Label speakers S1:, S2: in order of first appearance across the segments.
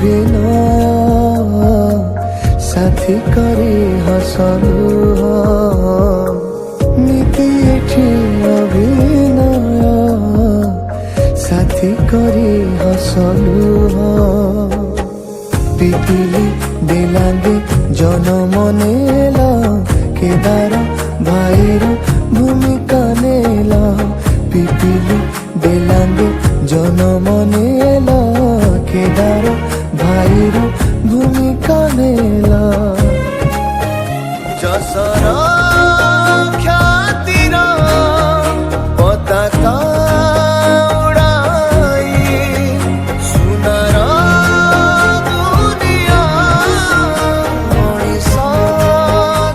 S1: অভিনয় সাথী করে হসলু নীতি এঠি অভিনয় সাথী করে হসলু পিপিলি দিলাঙ্গে জনম নেল কেদার ভাইর ভূমিকা নেল পিপিলি দিলাঙ্গে জনম নেল কেদার ভাইর ভূমিকা নেল যশর খ্যাতির পতাকা উড়াই সুনার দুনিয়া মଣିষ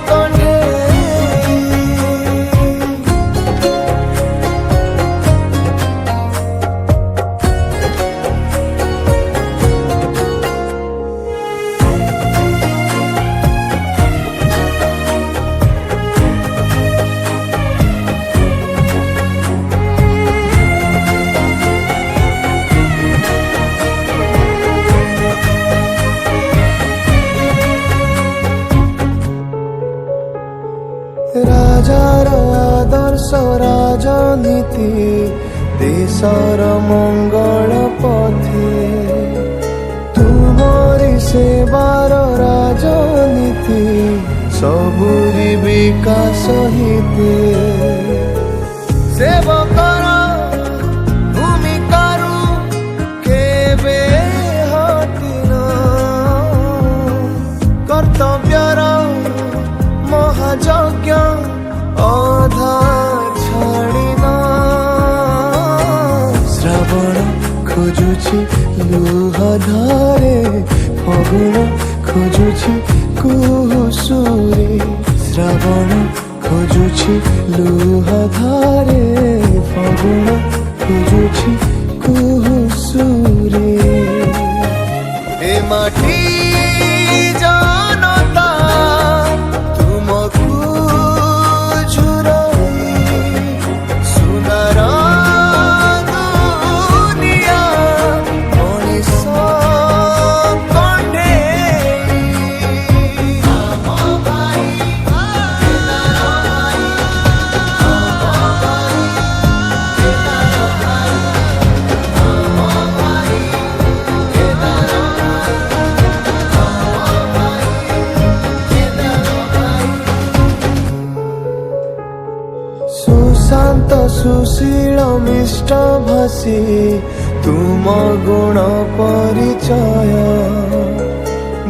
S1: কণ্ঠেই রাজার আদর্শ রাজনীতি দেশর মঙ্গল পথে তুমরি সেবার রাজনীতি সবুরি বিকাশ হিতে সেবকর ভূমিকারু কেবে হটিন কর্তব্যর মহাযজ্ঞ অধা ছাড়িন শ্রাবণ খোঁজুছি লুহ ধারে ফগুণ খোঁজুছি কুহুসুরে শ্রাবণ খোঁজুছি লুহ ধারে ফগুণ খোঁজুছি কুহুসুরে এ মাটি জনতা সুশান্ত সুশীল মিষ্ট ভাষী তুম গুণ পরিচয়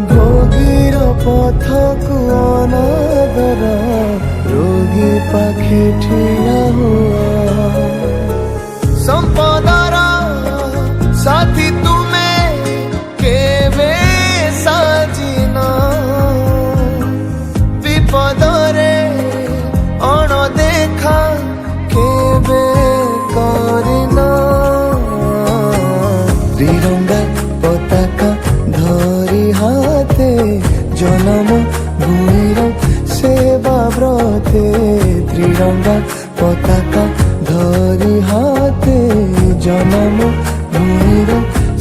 S1: ভোগীর পথকু অনাদর রোগী পাখে ঠিয়া হুয়া সম্পদর সাথী তুমে কেবে সাজিন বিপদরে অণদেখা কেবে করিন ত্রিরঙ্গা পতাকা ধরি হাতে জনম ভূমির সেবা ব্রতে ত্রিরঙ্গা পতাকা ধরি হাতে জনম ভূমির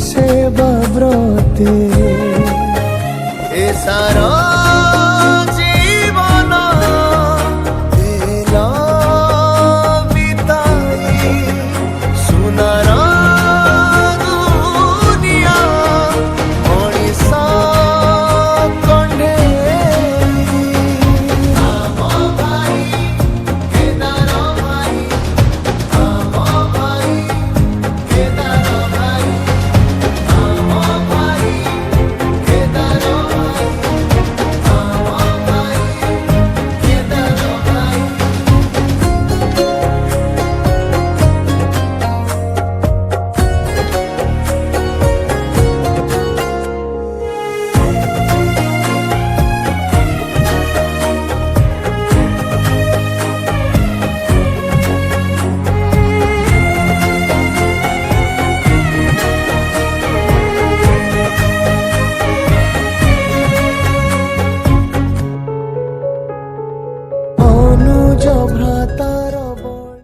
S1: সেবা ব্রতে এ সারা